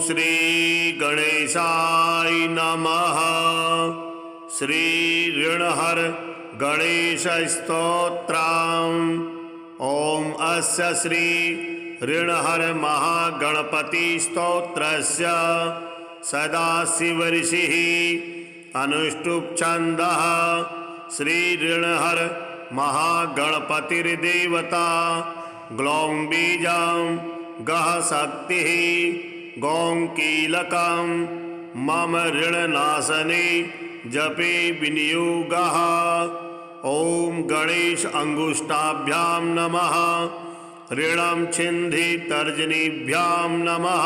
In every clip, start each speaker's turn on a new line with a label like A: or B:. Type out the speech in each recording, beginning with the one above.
A: श्री गणेशाय नमः। श्री ऋणहर गणेश स्तोत्रम्। ओम अस्य श्री ऋणहर महागणपति स्तोत्रस्य सदाशिव ऋषिः अनुष्टुप् छन्दः। श्री ऋणहर महागणपतिर्देवता ग्लौं बीजं गः शक्तिः गौं कीलकं मम ऋणनाशने जपे विनियोगः। ओम गणेश अंगुष्ठाभ्यां नमः। ऋणं छिन्धि तर्जनीभ्यां नमः।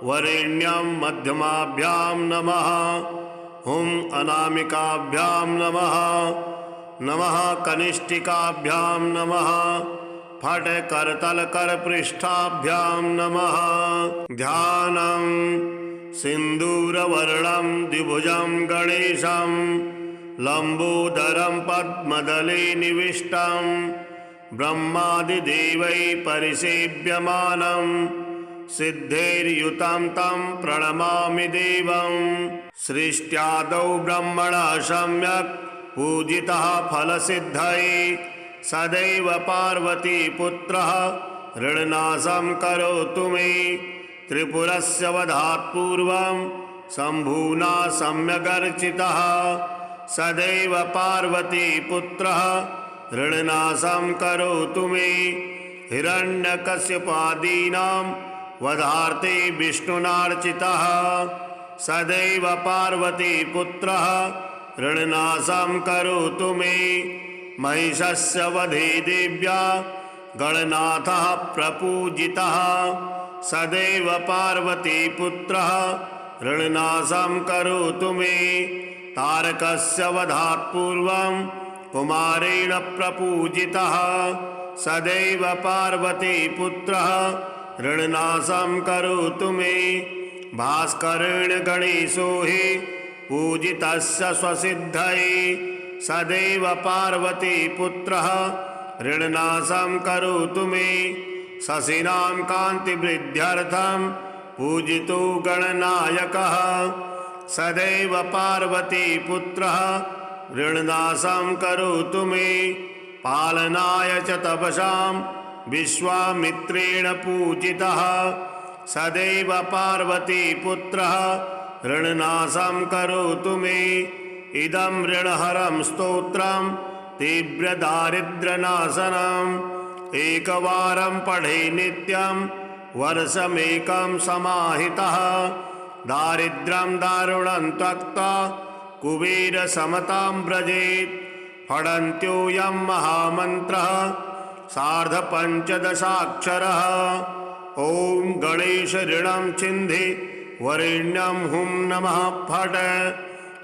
A: वरेण्यं मध्यमाभ्यां नमः। हुं अनामिकाभ्यां नमः। नमः कनिष्ठिकाभ्यां नमः। फट करतल कर पृष्ठाभ्यां नमः। ध्यानं सिन्दूरवर्णं द्विभुजं गणेशं लंबोदरं पद्मदले निविष्टं ब्रह्मादिदेवैः परिसेव्यमानं सिद्धैर्युतं तं प्रणमामि देवं। सृष्ट्यादौ ब्रह्मणः सम्यक् पूजितः फलसिद्धये सदैव पार्वती पुत्रः ऋणनाशं करोतु मे। त्रिपुरस्य वधात् पूर्वं शम्भुना सम्यगर्चितः सदैव पार्वती पुत्रः ऋणनाशं करोतु मे। हिरण्यकश्यपादीनां वधार्थे विष्णुनार्चितः सदैव पार्वती पुत्रः ऋणनाशं करोतु मे। महिषस्य वधे देव्या गणनाथः प्रपूजितः सदैव पार्वती पुत्रः ऋणनाशं करोतु मे। तारकस्य वधात् पूर्वं कुमारेण प्रपूजितः सदैव पार्वती पुत्रः ऋणनाशं करोतु मे। भास्करेण गणेशो हि पूजितस्य स्वसिद्धये सदैव पार्वती पुत्रः ऋणनाशं करोतु मे। शशिनां कान्तिवृद्ध्यर्थं पूजितो गणनायकः सदैव पार्वती पुत्रः ऋणनाशं करोतु मे। पालनाय च तपसां विश्वामित्रेण पूजितः सदैव पार्वती पुत्रः ऋणनाशं करोतु मे। इदं ऋणहरं स्तोत्रं तीव्रदारिद्र्यनाशनम् एकवारं पठे नित्यं वर्षमेकं समाहितः दारिद्र्यं दारुणं त्यक्त्वा कुबेरसमतां व्रजेत्। फडन्त्योऽयं महामन्त्रः सार्धपञ्चदशाक्षरः। ॐ गणेश ऋणं छिन्धि वरेण्यं हुं नमः फट।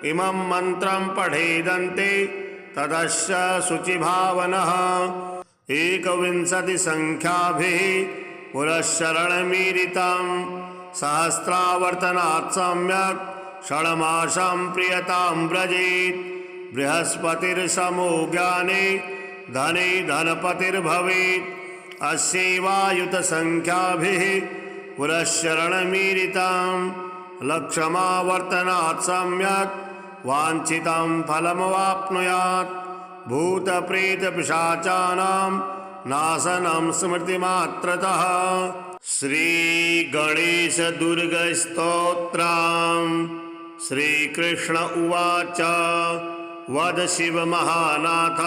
A: इमं मन्त्रं पठेदन्ते तदस्य शुचिभावनः 21 संख्याभिः पुरश्चरणमीरितं सहस्रावर्तनात् सम्यक् षण्मासं प्रियतां व्रजेत्। बृहस्पतिर्समो ज्ञाने धने धनपतिर्भवेत्। अस्यैवायुत संख्याभिः पुरश्चरणमीरितं लक्षमावर्तनात् सम्यक् वाञ्छितं फलमवाप्नुयात्। भूतप्रेतपिशाचानां नाशनं स्मृतिमात्रतः। श्रीगणेश दुर्गस्तोत्रम्। श्रीकृष्ण उवाच वद शिव महानाथ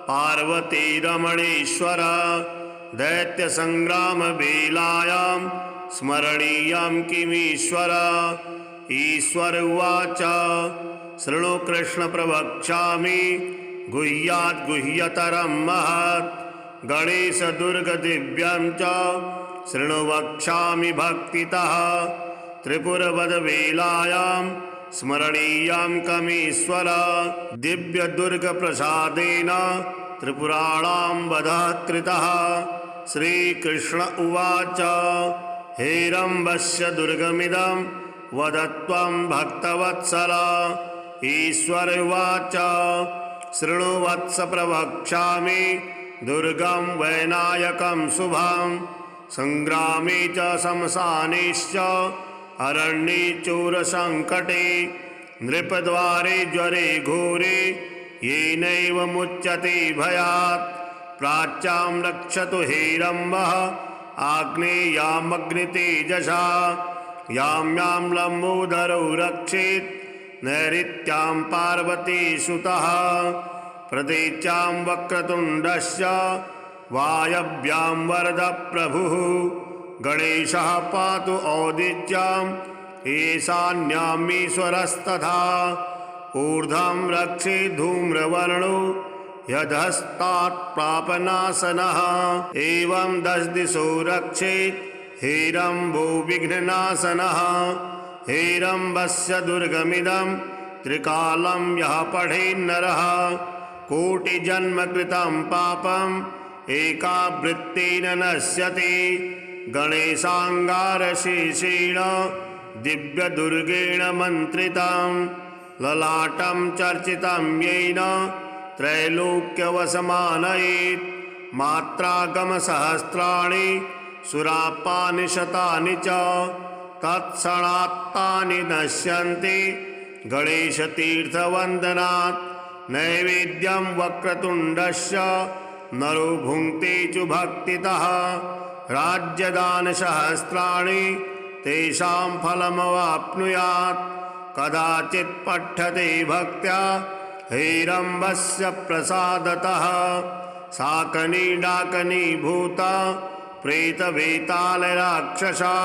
A: पार्वती रमणेश्वर दैत्यसंग्राम वेलायां स्मरणीयं किमीश्वर। ईश्वर उवाच शृणु कृष्ण प्रवक्ष्यामि गुह्यात् गुह्यतरं महत्। गणेश दुर्ग दिव्यं च शृणु वक्ष्यामि भक्तितः। त्रिपुरवद वेलायां स्मरणीयं कमीश्वर। दिव्य दुर्ग प्रसादेन त्रिपुराणां वधः कृतः। श्रीकृष्ण उवाच हेरम्बस्य दुर्गमिदं वद त्वं भक्तवत्सल। ईश्वर उवाच शृणु वत्स प्रवक्ष्यामि दुर्गं वैनायकं शुभं। संग्रामे च शमशानेश्च अरण्ये चोरसङ्कटे नृपद्वारे ज्वरे घोरे येनैव मुच्यते भयात् प्राच्यां रक्षतु हेरम्बः आग्नेयामग्नितेजसा यां यां लम्बोदरो रक्षेत् नैऋत्यां पार्वतीसुतः प्रतीच्यां वक्रतुण्डस्य वायव्यां वरदप्रभुः गणेशः पातु औदिच्याम् ईशान्यामीश्वरस्तथा ऊर्ध्वं रक्षे धूम्रवर्णो यधस्तात् पापनाशनः एवं 10 दिशो रक्षेत् हेरम्बो विघ्ननाशनः हेरम्बस्य दुर्गमिदं त्रिकालं यः पठेन्नरः कोटिजन्मकृतं पापम् एकावृत्तेन नश्यति गणेशाङ्गारशेषेण दिव्यदुर्गेण मन्त्रितं ललाटं चर्चितं येन त्रैलोक्यवशमानयेत् मात्रागमसहस्राणि सुरापानि शतानि च तत्क्षणात्तानि नश्यन्ति गणेशतीर्थवन्दनात् नैवेद्यं वक्रतुण्डस्य नरो भुङ्क्ते च भक्तितः राज्यदानसहस्राणि तेषां फलमवाप्नुयात् कदाचित् पठ्यते भक्त्या हेरम्बस्य प्रसादतः शाकनी डाकनी भूता प्रेतवेतालराक्षसा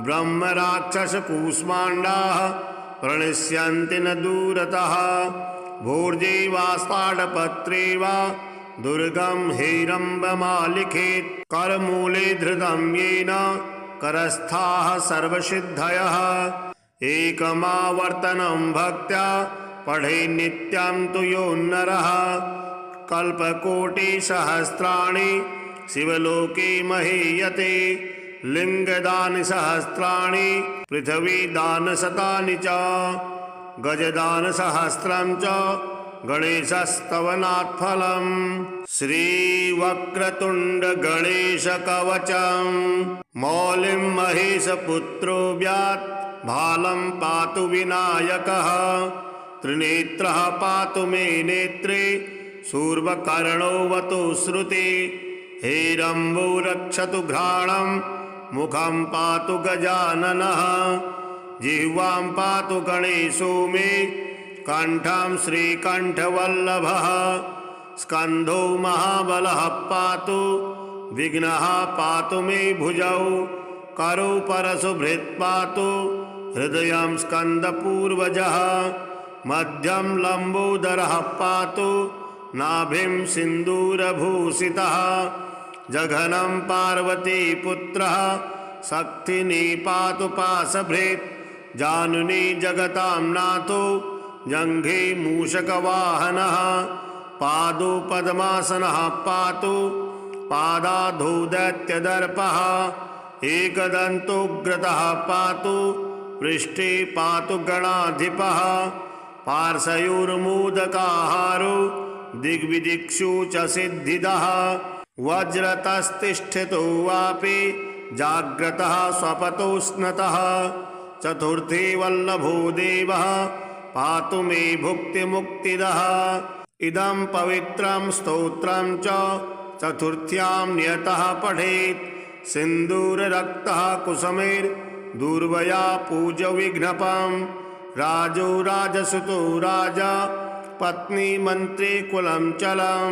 A: ब्रह्मराक्षसकूष्माण्डाः प्रणश्यन्ति न दूरतः भोर्जे वा ताडपत्रे वा दुर्गं हेरम्बमालिखेत् करमूले धृतं येन करस्थाः सर्वसिद्धयः एकमावर्तनं भक्त्या पठे नित्यं तु यो नरः कल्पकोटिसहस्राणि शिवलोके महीयते लिङ्गदानसहस्राणि पृथिवीदानशतानि च गजदानसहस्रं च गणेशस्तवनात् फलम् श्रीवक्रतुण्ड गणेशकवचं मौलिं महेशपुत्रो व्यात् भालं पातु विनायकः त्रिनेत्रः पातु मे नेत्रे शूर्पकर्णोऽवतु श्रुति हेरम्बो रक्षतु घ्राणं मुखं पातु गजाननः जिह्वां पातु गणेशो मे कण्ठं श्रीकण्ठवल्लभः स्कन्धो महाबलः पातु विघ्नः पातु मे भुजौ करौ परशुभृत् पातु हृदयं स्कन्दपूर्वजः मध्यं लम्बोदरः पातु नाभिं सिन्दूरभूषितः जघनं पार्वतीपुत्रः शक्तिनी पातु पाशभृत् जानुनी जगतां नाथो जङ्घे मूषकवाहनः पादो पद्मासनः पातु पादाधौ दैत्यदर्पः एकदन्तोग्रतः पातु पृष्ठे पातु गणाधिपः पार्श्वयोर्मोदकाहारो दिग्विदिक्षु च सिद्धिदः वज्रतस्तिष्ठितो वापि जाग्रतः स्वपतोष्णतः चतुर्थी वल्लभो देवः पातु मे भुक्तिमुक्तिदः इदं पवित्रं स्तोत्रं च चतुर्थ्यां नियतः पठेत् सिन्दूररक्तः कुसुमैर्दूर्वया पूज्यविघ्नपं राजो राजसुतो राजा पत्नी मन्त्री कुलं चलं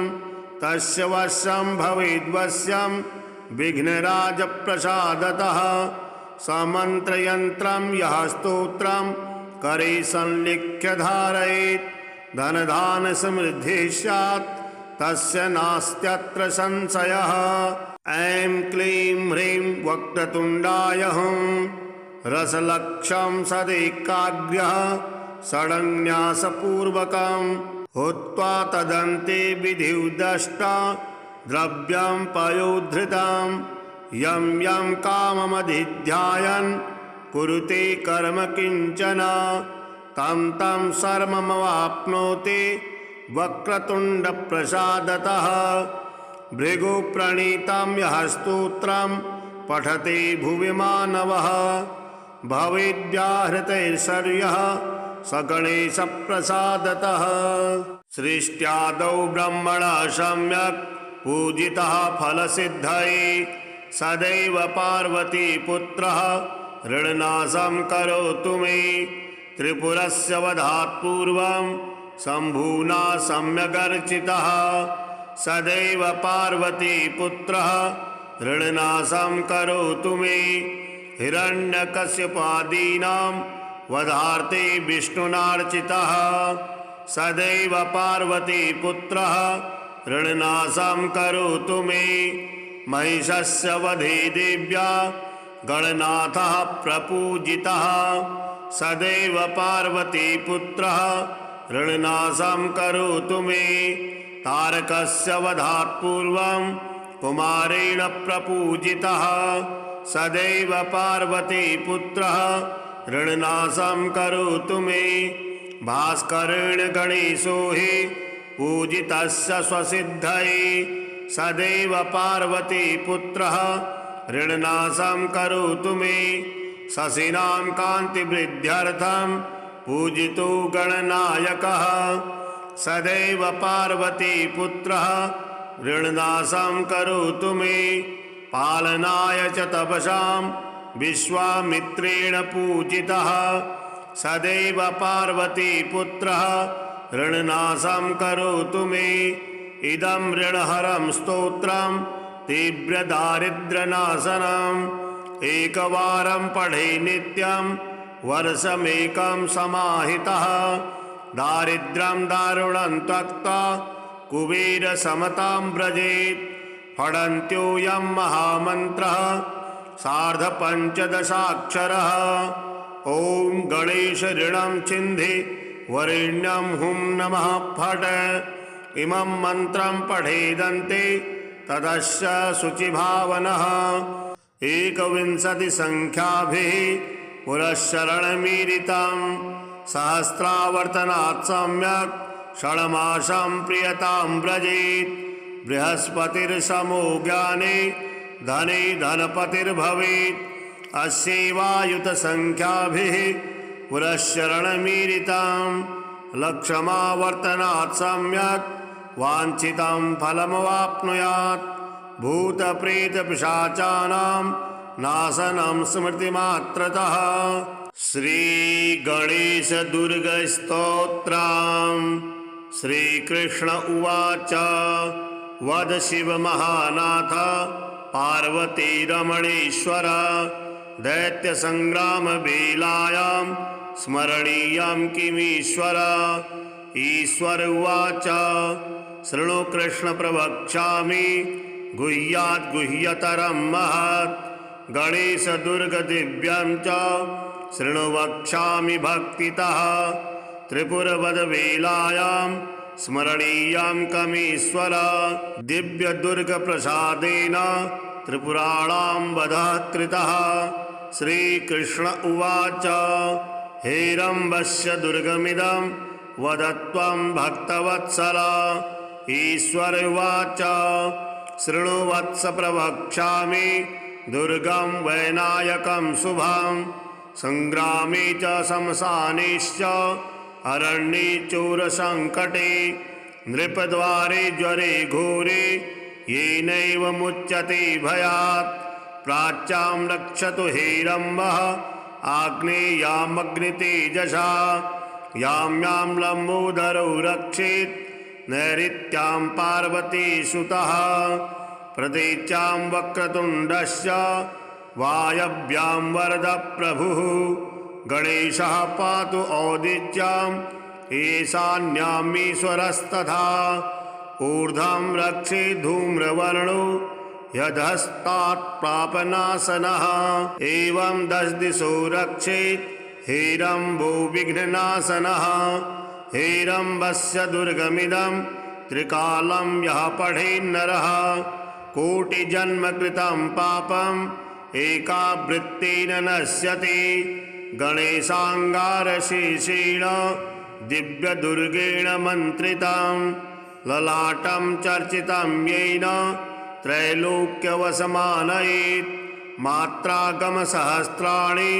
A: तस्य वश्यं भवेद्वश्यं विघ्नराजप्रसादतः समन्त्रयन्त्रं यः स्तोत्रं करे संलिख्य धारयेत् धनधान्यसमृद्धिः स्यात् तस्य नास्त्यत्र संशयः। ऐं क्लीं ह्रीं वक्रतुण्डाय हुं रसलक्षं सदैकाग्र्यः षडन्यासपूर्वकं हुत्वा तदन्ते विधिर्दष्टा द्रव्यं पयोधृतं यं यं काममधिध्यायन् कुरुते कर्म किंचन तं तं सर्वमवाप्नोति वक्रतुण्डप्रसादतः। भृगुप्रणीतं यः स्तोत्रं पठति भुवि मानवः भवेद्व्याहृतैर्षर्यः स गणेशप्रसादतः। सृष्ट्यादौ ब्रह्मणा सम्यक् पूजितः फलसिद्धये सदैव पार्वतीपुत्रः ऋणनाशं करोतु मे। त्रिपुरस्य वधात् पूर्वं शम्भुना सम्यगर्चितः सदैव पार्वतीपुत्रः ऋणनाशं करोतु मे। हिरण्यकश्यपादीनां वधार्थे विष्णुनार्चितः सदैव पार्वतीपुत्रः ऋणनाशं करोतु मे। महिषस्य वधे देव्या गणनाथः प्रपूजितः सदैव पार्वतीपुत्रः ऋणनाशं करोतु मे। तारकस्य वधात् पूर्वं कुमारेण प्रपूजितः सदैव पार्वतीपुत्रः ऋणनाशं करोतु मे। भास्करेण गणेशो हि पूजितस्य स्वसिद्धये सदैव पार्वतीपुत्रः ऋणनाशं करोतु मे। शशिनां कान्तिवृद्ध्यर्थं पूजितो गणनायकः सदैव पार्वतीपुत्रः ऋणनाशं करोतु मे। पालनाय च तपसां विश्वामित्रेण पूजितः सदैव पार्वतीपुत्रः ऋणनाशं करोतु मे। इदं ऋणहरं स्तोत्रं तीव्रदारिद्र्यनाशनम् एकवारं पठे नित्यं वर्षमेकं समाहितः। दारिद्र्यं दारुणं त्यक्त्वा कुबेरसमतां व्रजेत्। फडन्त्योऽयं महामन्त्रः सार्धपञ्चदशाक्षरः। ॐ गणेश ऋणं छिन्धि वरेण्यं हुं नमः फट्। इमं मन्त्रं पठेदन्ते तदस्य शुचिभावनः। 21 संख्याभिः पुरश्चरणमीरितं सहस्रावर्तनात् सम्यक् षण्मासं प्रियतां व्रजेत्। बृहस्पतिर्समो ज्ञाने धने धनपतिर्भवेत्। अस्यैवायुतसंख्याभिः पुरश्चरणमीरितं लक्षमावर्तनात् सम्यक् वाञ्छितं फलमवाप्नुयात्। भूतप्रेतपिशाचानां नाशनं स्मृतिमात्रतः। श्रीगणेशदुर्गस्तोत्रम्। श्रीकृष्ण उवाच वद शिवमहानाथ पार्वतीरमणेश्वर दैत्यसङ्ग्रामवेलायां स्मरणीयं किमीश्वर। ईश्वर उवाच शृणु कृष्ण प्रवक्ष्यामि गुह्यात् गुह्यतरं महत्। गणेशदुर्गदिव्यं च शृणु वक्ष्यामि भक्तितः। त्रिपुरवधवेलायां स्मरणीयं कमीश्वर। दिव्यदुर्गप्रसादेन त्रिपुराणां वधः कृतः। श्रीकृष्ण उवाच हेरम्बस्य दुर्गमिदं वदत्वं भक्तवत्सल। ईश्वर उवाच शृणु वत्स प्रवक्ष्यामि दुर्गं वैनायकं शुभं। संग्रामे च शमशानेश्च अरण्ये चोरसङ्कटे नृपद्वारे ज्वरे घोरे येनैव मुच्यते भयात्। प्राच्यां रक्षतु हेरम्बः आग्नेयामग्नितेजसा। यां यां लम्बोदरो रक्षेत् नैऋत्यां पार्वतीसुतः। प्रतीच्यां वक्रतुण्डस्य वायव्यां वरदप्रभुः। गणेशः पातु औदिच्याम् ईशान्यामीश्वरस्तथा। ऊर्ध्वं रक्षे धूम्रवर्णो यदहस्तात् प्रापनाशनः। एवं 10 दिशो रक्षेत् हेरम्बो विघ्ननाशनः। हेरम्बस्य दुर्गमिदं त्रिकालं यः पठेन्नरः कोटिजन्मकृतं पापम् एकावृत्तेन नश्यति। गणेशाङ्गारशेषेण दिव्यदुर्गेण मन्त्रितं ललाटं चर्चितं येन त्रैलोक्यवशमानयेत्। मात्रागमसहस्राणि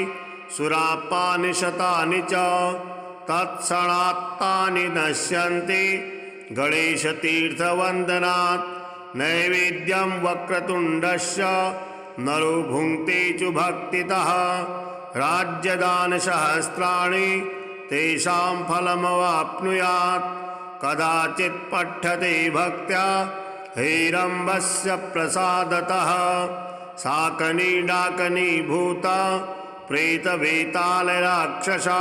A: सुरापानि शतानि च तत्क्षणात्तानि नश्यन्ति गणेशतीर्थवन्दनात् नैवेद्यं वक्रतुण्डस्य नरो भुङ्क्ते च भक्तितः राज्यदानसहस्राणि तेषां फलमवाप्नुयात् कदाचित् पठ्यते भक्त्या हेरम्बस्य प्रसादतः शाकनी डाकनी भूता प्रेतवेतालराक्षसा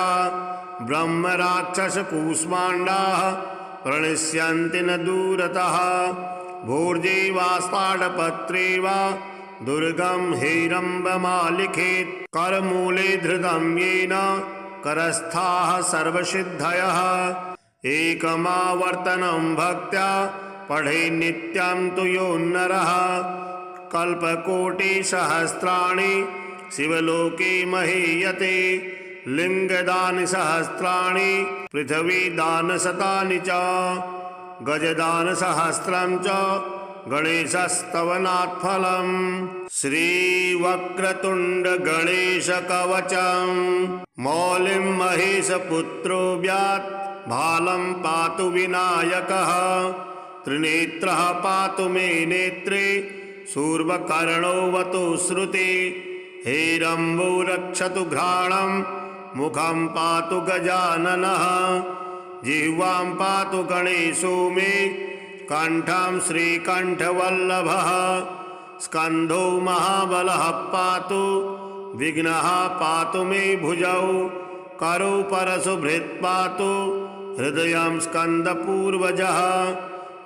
A: ब्रह्मराक्षसकूष्माण्डाः प्रणश्यन्ति न दूरतः भोर्जे वास्ताडपत्रे वा दुर्गं हेरम्बमालिखेत् करमूले धृतं येन करस्थाः सर्वसिद्धयः एकमावर्तनं भक्त्या पठे नित्यं तु यो नरः कल्पकोटिसहस्राणि शिवलोके महीयते लिङ्गदानसहस्राणि पृथिवीदानशतानि च गजदानसहस्रं च गणेशस्तवनात् फलम् श्रीवक्रतुण्डगणेशकवचं मौलिं महेशपुत्रो व्यात् भालं पातु विनायकः त्रिनेत्रः पातु मे नेत्रे शूर्पकर्णोऽवतु श्रुति हेरम्बो रक्षतु घ्राणं मुखं पातु गजाननः जिह्वां पातु गणेशो मे कण्ठं श्रीकण्ठवल्लभः स्कन्धो महाबलः पातु विघ्नः पातु मे भुजौ करो परशुभृत् पातु हृदयं स्कन्दपूर्वजः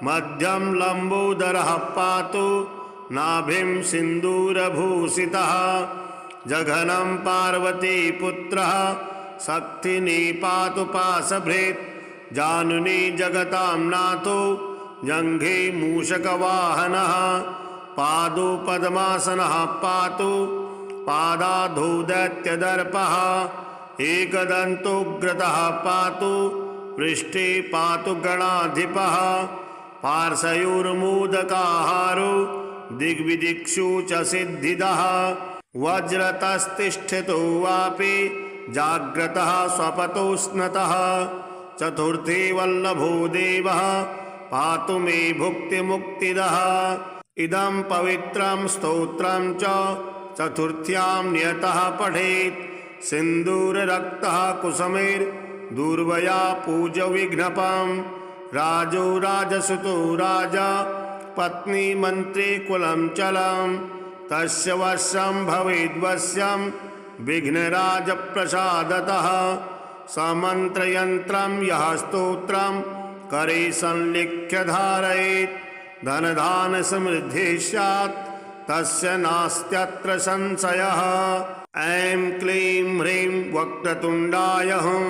A: मध्यं लम्बोदरः पातु नाभिं सिन्दूरभूषितः जघनं पार्वतीपुत्रः शक्तिनी पातु पाशभृत् जानुनी जगतां नाथो जङ्घे मूषकवाहनः पादो पद्मासनः पातु पादाधो दैत्यदर्पः एकदन्तोग्रतः पातु पृष्ठे पातु गणाधिपः पार्श्वयोर्मोदकाहारो दिग्विदिक्षु च सिद्धिदः वज्रतस्तिष्ठितो वापि जाग्रतः स्वपतोष्णतः चतुर्थी वल्लभो देवः पातु मे भुक्तिमुक्तिदः इदं पवित्रं स्तोत्रं च चतुर्थ्यां नियतः पठेत् सिन्दूररक्तः कुसुमैर्दूर्वया पूज्यविघ्नपं राजो राजसुतो राजा पत्नी मन्त्री कुलं चलं तस्य वश्यं भवेद्वश्यं विघ्नराजप्रसादतः समन्त्रयन्त्रं यः स्तोत्रं करे संलिख्य धारयेत् धनधान्यसमृद्धिः स्यात् तस्य नास्त्यत्र संशयः ऐं क्लीं ह्रीं वक्रतुण्डाय हुं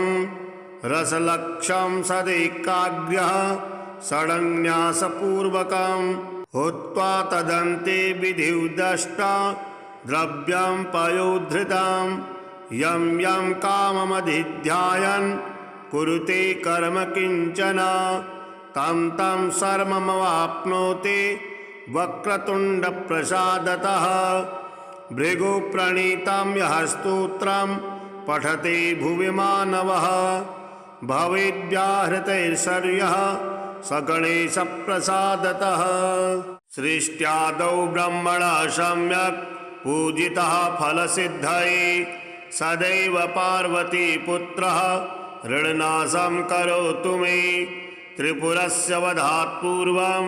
A: रसलक्षं सदैकाग्र्यः षडन्यासपूर्वकं हुत्वा तदन्ते विधिर्दष्टा द्रव्यं पयोधृतं यं यं काममधिध्यायन् कुरुते कर्म किञ्चन तं तं सर्वमवाप्नोति वक्रतुण्डप्रसादतः भृगुप्रणीतं यः स्तोत्रं पठते भुवि मानवः भवेद्व्याहृतैर्षर्यः स गणेशप्रसादतः सृष्ट्यादौ ब्रह्मणः सम्यक् पूजितः फलसिद्धये सदैव पार्वतीपुत्रः ऋणनाशं करोतु मे त्रिपुरस्य वधात् पूर्वं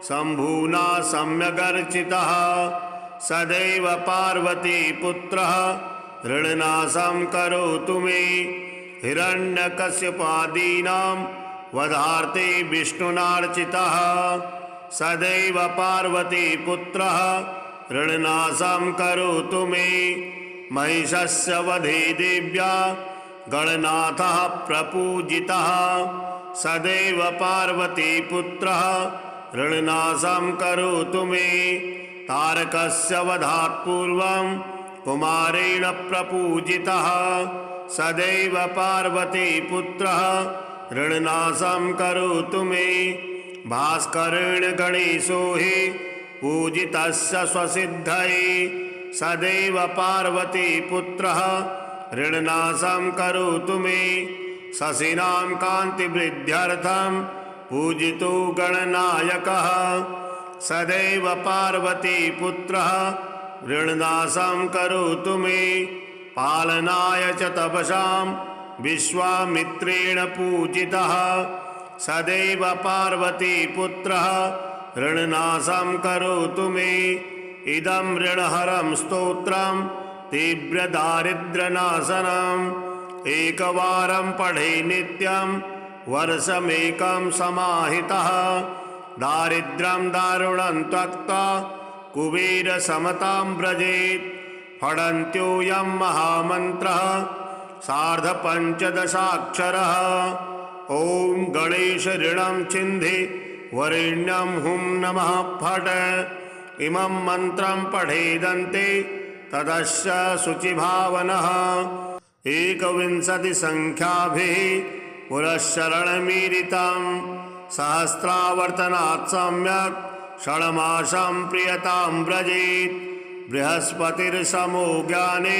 A: शम्भुना सम्यगर्चितः सदैव पार्वतीपुत्रः ऋणनाशं करोतु मे हिरण्यकश्यपादीनां वधार्थे विष्णुनार्चितः सदैव पार्वतीपुत्रः ऋणनाशं करोतु मे महिषस्य वधे देव्या गणनाथः प्रपूजितः सदैव पार्वतीपुत्रः ऋणनाशं करोतु मे तारकस्य वधात् पूर्वं कुमारेण प्रपूजितः सदैव पार्वतीपुत्रः ऋणनाशं करोतु मे भास्करेण गणेशो हि पूजितस्य स्वसिद्धये सदैव पार्वती पुत्रः ऋणनाशं करोतु मे शशिनां कान्तिवृद्ध्यर्थं पूजितो गणनायकः सदैव पार्वती पुत्रः ऋणनाशं करोतु मे पालनाय च तपसां विश्वामित्रेण पूजितः सदैव पार्वती पुत्रः ऋणनाशं करोतु मे इदं ऋणहरं स्तोत्रं तीव्रदारिद्र्यनाशनम् एकवारं पठे नित्यं वर्षमेकं समाहितः दारिद्र्यं दारुणं त्यक्त्वा कुबेरसमतां व्रजेत् फडन्त्योऽयं महामन्त्रः सार्धपञ्चदशाक्षरः ॐ गणेश ऋणं छिन्धि वरेण्यं हुं नमः फट् इमं मन्त्रं पठेदन्ते तदस्य शुचिभावनः 21 संख्याभिः पुरःशरणमीरितं सहस्रावर्तनात् सम्यक् षण्मासं प्रियतां व्रजेत् बृहस्पतिर्समो ज्ञाने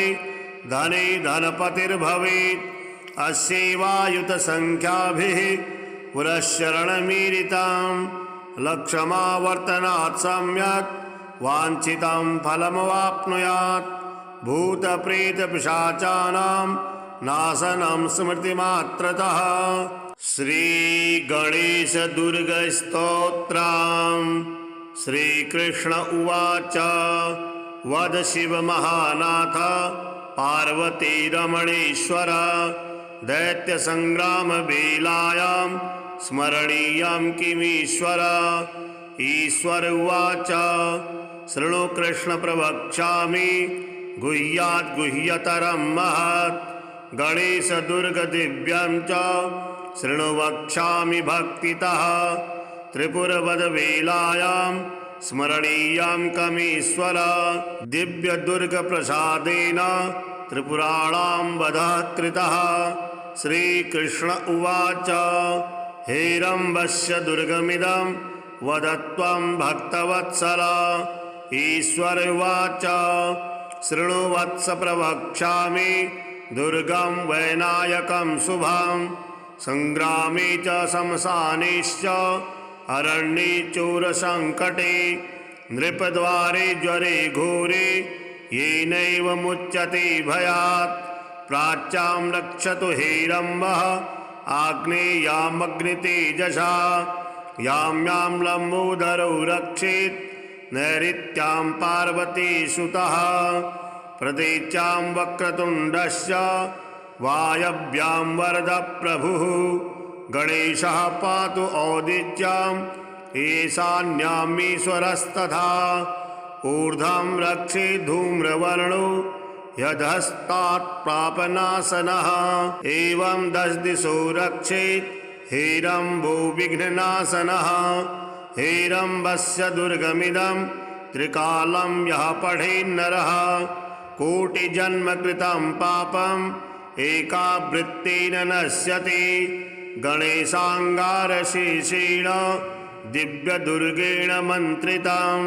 A: धने धनपतिर्भवेत् अस्यैवायुतसंख्याभिः पुरःशरणमीरितं लक्षमावर्तनात् सम्यक् वाञ्छितं फलमवाप्नुयात् भूतप्रेतपिशाचानां नाशनं स्मृतिमात्रतः श्रीगणेशदुर्गस्तोत्रम् श्रीकृष्ण उवाच वद शिवमहानाथ पार्वतीरमणेश्वर दैत्यसङ्ग्रामवेलायां स्मरणीयं किमीश्वर ईश्वर उवाच शृणु कृष्ण प्रवक्ष्यामि गुह्यात् गुह्यतरं महत् गणेश दुर्ग दिव्यं च शृणु वक्ष्यामि भक्तितः त्रिपुरवधवेलायां स्मरणीयं कमीश्वर दिव्य दुर्ग प्रसादेन त्रिपुराणां वधः कृतः श्रीकृष्ण उवाच हेरम्बस्य दुर्गमिदं वदत्वं भक्तवत्सल ईश्वर उवाच शृणु वत्स प्रवक्ष्यामि दुर्गं वैनायकं शुभं संग्रामे च शमशानेश्च अरण्ये चोरसङ्कटे नृपद्वारे ज्वरे घोरे येनैव मुच्यते भयात् प्राच्यां रक्षतु हेरम्बः आग्नेयामग्नितेजसा यां यां लम्बोदरौ रक्षेत् नैऋत्यां पार्वतीसुतः प्रतीच्यां वक्रतुण्डस्य वायव्यां वरदप्रभुः गणेशः पातु औदिच्याम् ईशान्यामीश्वरस्तथा ऊर्ध्वं रक्षे धूम्रवर्णो यदहस्तात् पापनाशनः एवं 10 दिशो रक्षेत् हेरम्बो विघ्ननाशनः हेरम्बस्य दुर्गमिदं त्रिकालं यः पठेन्नरः कोटिजन्मकृतं पापम् एकावृत्तेन नश्यति गणेशाङ्गारशेषेण दिव्यदुर्गेण मन्त्रितं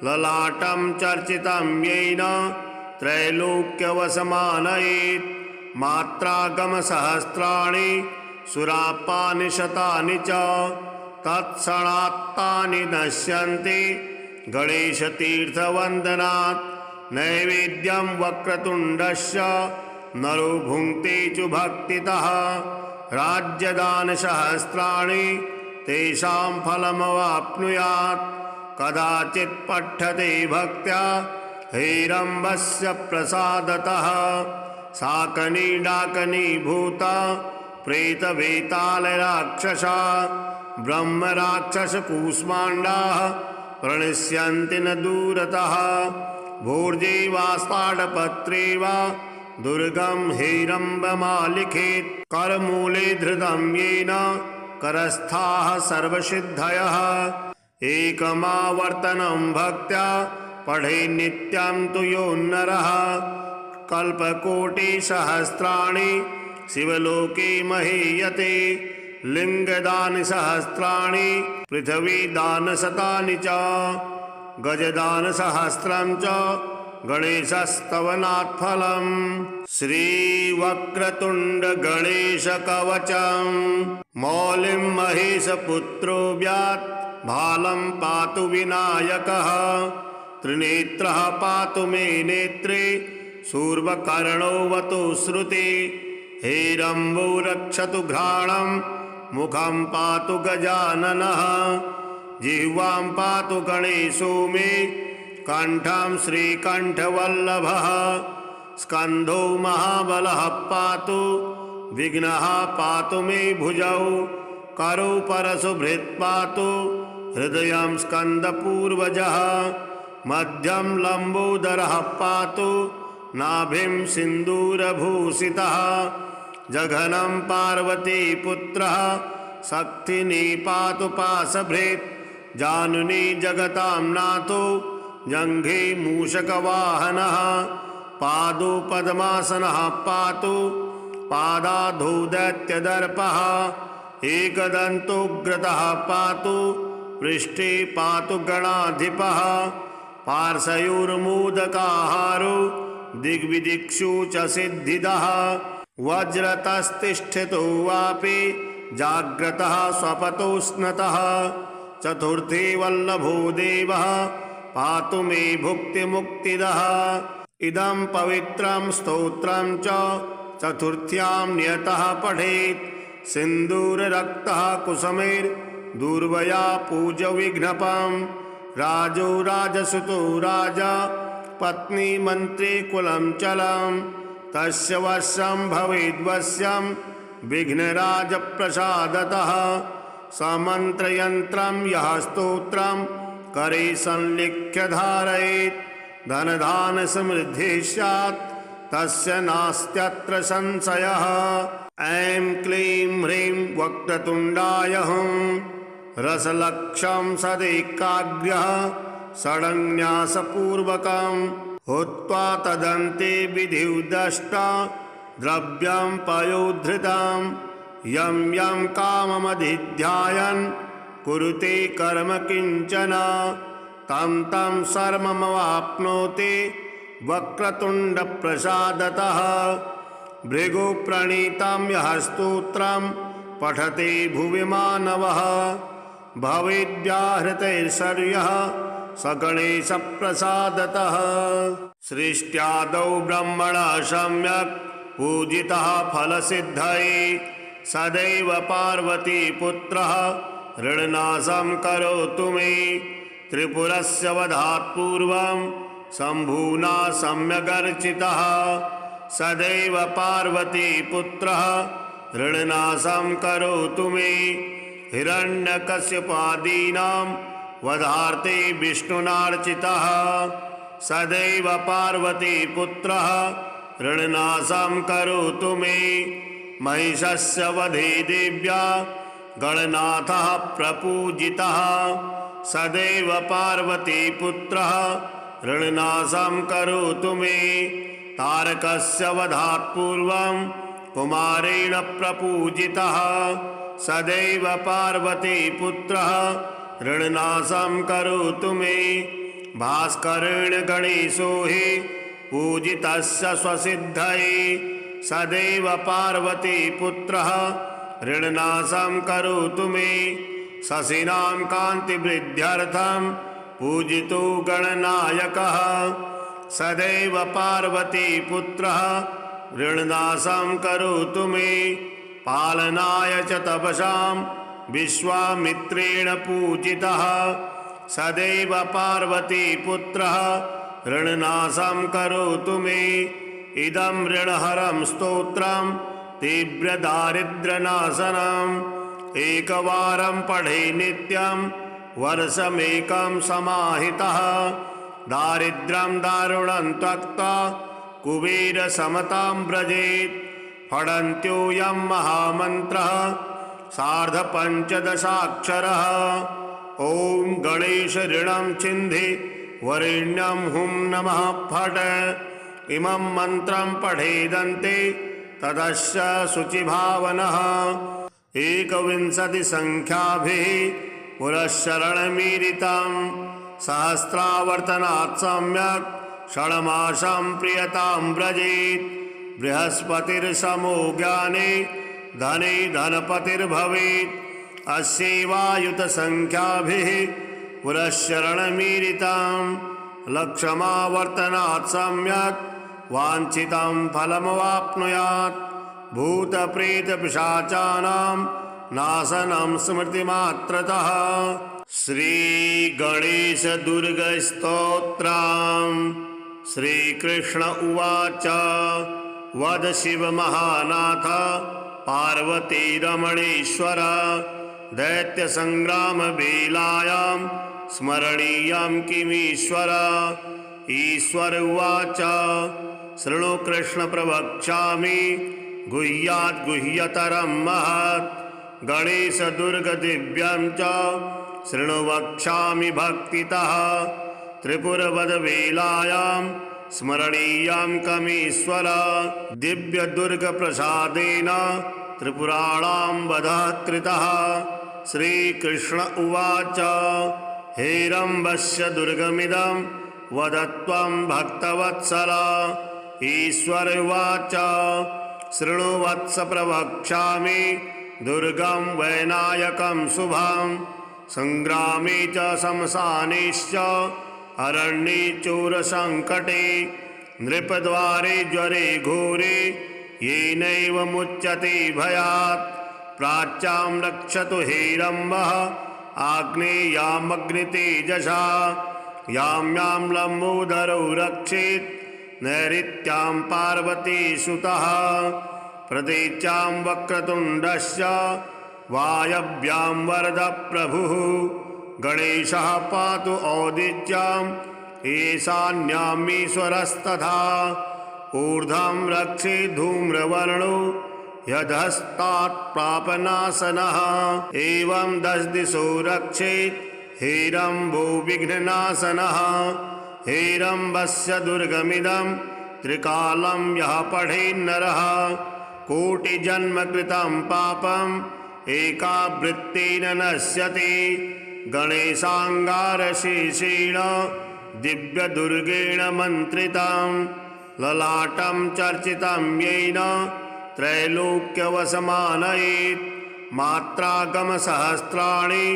A: ललाटं चर्चितं येन त्रैलोक्यवशमानयेत् मात्रागमसहस्राणि सुरापानि शतानि च तत्क्षणात्तानि नश्यन्ति गणेशतीर्थवन्दनात् नैवेद्यं वक्रतुण्डस्य नरो भुङ्क्ते च भक्तितः राज्यदानसहस्राणि तेषां फलमवाप्नुयात् कदाचित् पठ्यते भक्त्या हेरम्बस्य प्रसादतः शाकनी डाकनी भूता प्रेतवेतालराक्षसा ब्रह्मराक्षसकूष्माण्डाः प्रणश्यन्ति न दूरतः भोर्जे वास्ताडपत्रे वा दुर्गं हेरम्बमालिखेत् करमूले धृतं येन करस्थाः सर्वसिद्धयः एकमावर्तनं भक्त्या पठे नित्यं तु यो नरः कल्पकोटिसहस्राणि शिवलोके महीयते लिङ्गदानसहस्राणि पृथिवीदानशतानि च गजदानसहस्रं च गणेशस्तवनात् फलम्। श्रीवक्रतुण्ड गणेश कवचम् मौलिं महेशपुत्रो व्यात् भालं पातु विनायकः। त्रिनेत्रः पातु मे नेत्रे शूर्पकर्णोऽवतु श्रुति। हेरम्बो रक्षतु घ्राणं मुखं पातु गजाननः। जिह्वां पातु गणेशो मे कण्ठं श्रीकण्ठवल्लभः। स्कन्धो महाबलः पातु विघ्नः पातु मे भुजौ। करौ परशुभृत् पातु हृदयं स्कन्दपूर्वजः। मध्यं लम्बोदरः पातु नाभिं सिन्दूरभूषितः। जघनं पार्वतीपुत्रः शक्तिनी पातु पाशभृत्। जानुनी जगतां नाथो जङ्घे मूषकवाहनः। पादो पद्मासनः पातु पादाधौ दैत्यदर्पः। एकदन्तोग्रतः पातु पृष्ठे पातु गणाधिपः। पार्श्वयोर्मोदकाहारो दिग्विदिक्षु च सिद्धिदः। वज्रतस्तिष्ठितो वापि जाग्रतः स्वपतोष्णतः। चतुर्थी वल्लभो देवः पातु मे भुक्तिमुक्तिदः। इदं पवित्रं स्तोत्रं च चतुर्थ्यां नियतः पठेत्। सिन्दूररक्तः कुसुमैर्दूर्वया पूज्य विघ्नपम्। राजो राजसुतो राजा पत्नी मन्त्री कुलं चलम्। तस्य वश्यं भवेद्वश्यं विघ्नराजप्रसादतः। समन्त्रयन्त्रं यः स्तोत्रं करे संलिख्य धारयेत्। धनधान समृद्धिः स्यात् तस्य नास्त्यत्र संशयः। ऐं क्लीं ह्रीं वक्रतुण्डाय हुं रसलक्षं सदैकाग्र्यः। षडन्यासपूर्वकं हुत्वा तदन्ते विधिर्दष्टा द्रव्यं पयोधृतं। यं यं काममधिध्यायन् कुरुते कर्म किञ्चन तं तं सर्वमवाप्नोति वक्रतुण्डप्रसादतः। भृगुप्रणीतं यः स्तोत्रं पठते भुवि मानवः भवेद्व्याहृतैर्षर्यः स गणेशप्रसादतः। सृष्ट्यादौ ब्रह्मणः सम्यक् पूजितः फलसिद्धये सदैव पार्वतीपुत्रः ऋणनाशं करोतु मे। त्रिपुरस्य वधात् पूर्वं शम्भुना सम्यगर्चितः सदैव पार्वतीपुत्रः ऋणनाशं करोतु मे। हिरण्यकश्यपादीनां वधार्थे विष्णुनार्चितः सदैव पार्वतीपुत्रः ऋणनाशं करोतु मे। महिषस्य वधे देव्या गणनाथः प्रपूजितः सदैव पार्वतीपुत्रः ऋणनाशं करोतु मे। तारकस्य वधात् पूर्वं कुमारेण प्रपूजितः सदैव पार्वतीपुत्रः ऋणनाशं करोतु मे। भास्करेण गणेशो हि पूजितस्य स्वसिद्धये सदैव पार्वतीपुत्रः ऋणनाशं करोतु मे। शशिनां कान्तिवृद्ध्यर्थं पूजितो गणनायकः सदैव पार्वतीपुत्रः ऋणनाशं करोतु मे। पालनाय च तपसां विश्वामित्रेण पूजितः सदैव पार्वतीपुत्रः ऋणनाशं करोतु मे। इदं ऋणहरं स्तोत्रं तीव्रदारिद्र्यनाशनम् एकवारं पठे नित्यं वर्षमेकं समाहितः। दारिद्र्यं दारुणं त्यक्त्वा कुबेरसमतां व्रजेत्। फडन्त्योऽयं महामन्त्रः सार्धपञ्चदशाक्षरः। ॐ गणेश ऋणं छिन्धि वरेण्यं हुं नमः फट्। इमं मन्त्रं पठेदन्ते तदस्य शुचिभावनः। 21 संख्याभिः पुरःशरणमीरितं सहस्रावर्तनात् सम्यक् षण्मासं प्रियतां व्रजेत् बृहस्पतिर्समो ज्ञाने धने धनपतिर्भवेत् अस्यैवायुतसंख्याभिः पुरश्चरणमीरितां लक्ष्यमावर्तनात् सम्यक् वाञ्छितं फलमवाप्नुयात् भूतप्रेतपिशाचानां नाशनं स्मृतिमात्रतः। श्रीगणेशदुर्गस्तोत्रम्। श्रीकृष्ण उवाच वद शिवमहानाथ पार्वतीरमणेश्वर दैत्यसङ्ग्रामवेलायां स्मरणीयं किमीश्वर। ईश्वर उवाच शृणु कृष्ण प्रवक्ष्यामि गुह्यात् गुह्यतरं महत् गणेशदुर्गदिव्यं च शृणु वक्ष्यामि भक्तितः। त्रिपुरवधवेलायां स्मरणीयं कमीश्वर दिव्यदुर्गप्रसादेन त्रिपुराणां वधः कृतः। श्रीकृष्ण उवाच हेरम्बस्य दुर्गमिदं वद त्वं भक्तवत्सल। ईश्वर उवाच शृणु वत्स प्रवक्ष्यामि दुर्गं वैनायकं शुभं संग्रामे च शमशानेश्च अरण्ये चोरसङ्कटे नृपद्वारे ज्वरे घोरे येनैव मुच्यते भयात्। प्राच्यां रक्षतु हेरम्बः आग्नेयामग्नितेजसा यां यां लम्बोदरो रक्षेत् नैऋत्यां पार्वतीसुतः प्रतीच्यां वक्रतुण्डस्य वायव्यां वरदप्रभुः। गणेशः पातु औदिच्यां ईशान्यामीश्वरस्तथा ऊर्ध्वं रक्षे धूम्रवर्णो यधस्तात् प्रापनाशनः। एवं 10 दिशो रक्षेत् हेरम्बो विघ्ननाशनः। हेरम्बस्य दुर्गमिदं त्रिकालं यः पठेन्नरः कोटिजन्मकृतं पापम् एकावृत्तेन नश्यति। गणेशाङ्गारशेषेण दिव्यदुर्गेण मन्त्रितं ललाटं चर्चितं येन त्रैलोक्यवशमानयेत्। मात्रागमसहस्राणि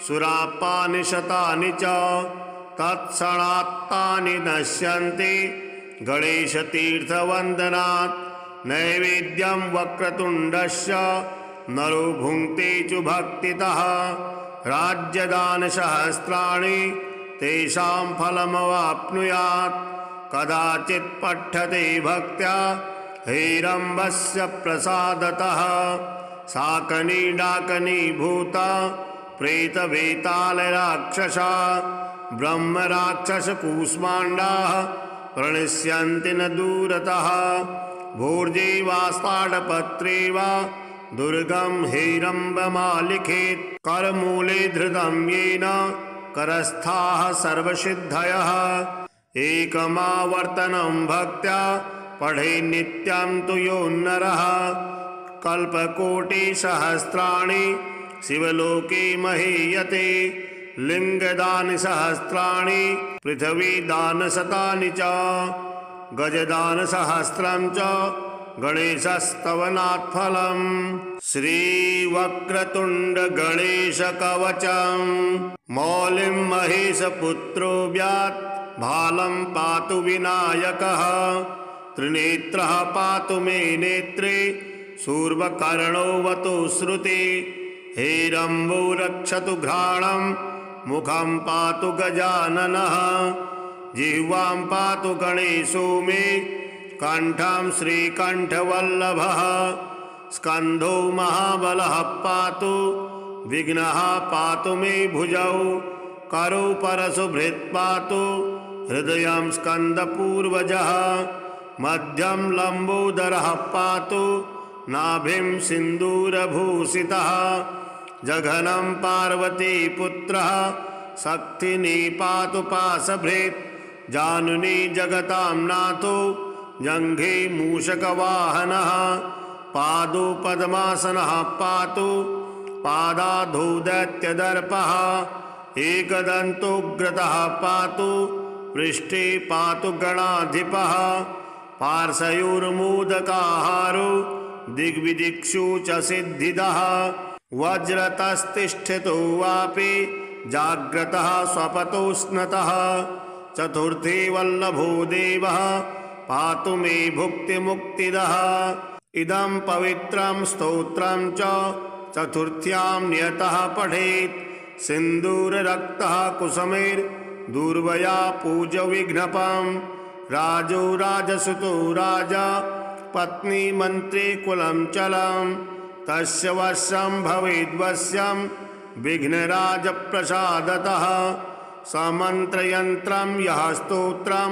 A: सुरापानि शतानि च तत्क्षणात्तानि नश्यन्ति गणेशतीर्थवन्दनात्। नैवेद्यं वक्रतुण्डस्य नरो भुङ्क्ते च भक्तितः। राज्यदानसहस्राणि तेषां फलमवाप्नुयात्। कदाचित् पठ्यते भक्त्या हेरम्बस्य प्रसादतः। शाकनी डाकनी भूता प्रेतवेतालराक्षसा ब्रह्मराक्षसकूष्माण्डाः प्रणश्यन्ति न दूरतः। भोर्जे वा ताडपत्रे वा दुर्गं हेरम्बमालिखेत्। करमूले धृतं येन करस्थाः सर्वसिद्धयः। एकमावर्तनं भक्त्या पठे नित्यं तु यो नरः। कल्पकोटिसहस्राणि शिवलोके महीयते। लिङ्गदानसहस्राणि पृथिवीदानशतानि च गजदानसहस्रं च गणेशस्तवनात् फलम्। श्रीवक्रतुण्डगणेशकवचं मौलिं महेशपुत्रो व्यात् भालं पातु विनायकः। त्रिनेत्रः पातु मे नेत्रे शूर्पकर्णोऽवतु श्रुति। हेरम्बो रक्षतु घ्राणं मुखं पातु गजाननः। जिह्वां पातु गणेशो मे कण्ठं श्रीकण्ठवल्लभः। स्कन्धो महाबलः पातु विघ्नः पातु मे भुजौ। करो परशुभृत् पातु हृदयं स्कन्दपूर्वजः। मध्यं लम्बोदरः पातु नाभिं सिन्दूरभूषितः। जघनं पार्वतीपुत्रः शक्तिनी पातु पाशभृत्। जानुनी जगतां नाथो जङ्घे मूषकवाहनः। पादो पद्मासनः पातु पादाधो दैत्यदर्पः। एकदन्तोग्रतः पातु पृष्ठे पातु गणाधिपः पार्श्वयोर्मोदकाहारो दिग्विदिक्षु च सिद्धिदः वज्रतस्तिष्ठितो वापि जाग्रतः स्वपतोष्णतः चतुर्थी वल्लभो देवः पातु मे भुक्तिमुक्तिदः इदं पवित्रं स्तोत्रं च चतुर्थ्यां नियतः पठेत् सिन्दूररक्तः कुसुमैर्दूर्वया पूज्यविघ्नपम् राजो राजसुतो राजा पत्नी मन्त्री कुलं चलम् तस्य वश्यं भवेद्वश्यं विघ्नराजप्रसादतः समन्त्रयन्त्रं यः स्तोत्रं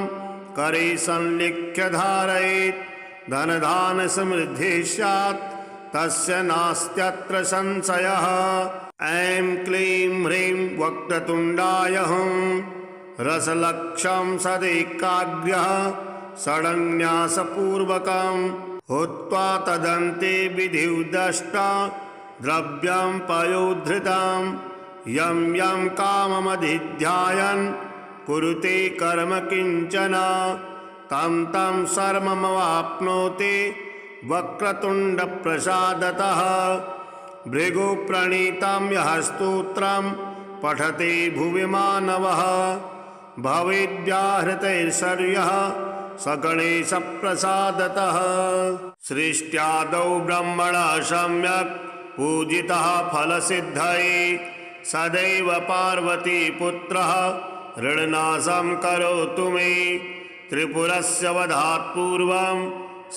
A: करे संलिख्य धारयेत् धनधान्यसमृद्धिः स्यात् तस्य नास्त्यत्र संशयः। ऐं क्लीं ह्रीं वक्रतुण्डाय हुं रसलक्षं सदैकाग्र्यः षडन्यासपूर्वकं हुत्वा तदन्ते विधिर्दष्टा द्रव्यं पयोधृतं यं यं काममधिध्यायन् कुरुते कर्म किञ्चन तं तं सर्वमवाप्नोति वक्रतुण्डप्रसादतः भृगुप्रणीतं यः स्तोत्रं पठते भुवि मानवः भवेद्व्याहृतैश्वर्यः सगणेशप्रसादतः सृष्ट्यादौ ब्रह्मणः सम्यक् पूजितः फलसिद्धये सदैव पार्वतीपुत्रः ऋणनाशं करोतु मे त्रिपुरस्य वधात् पूर्वं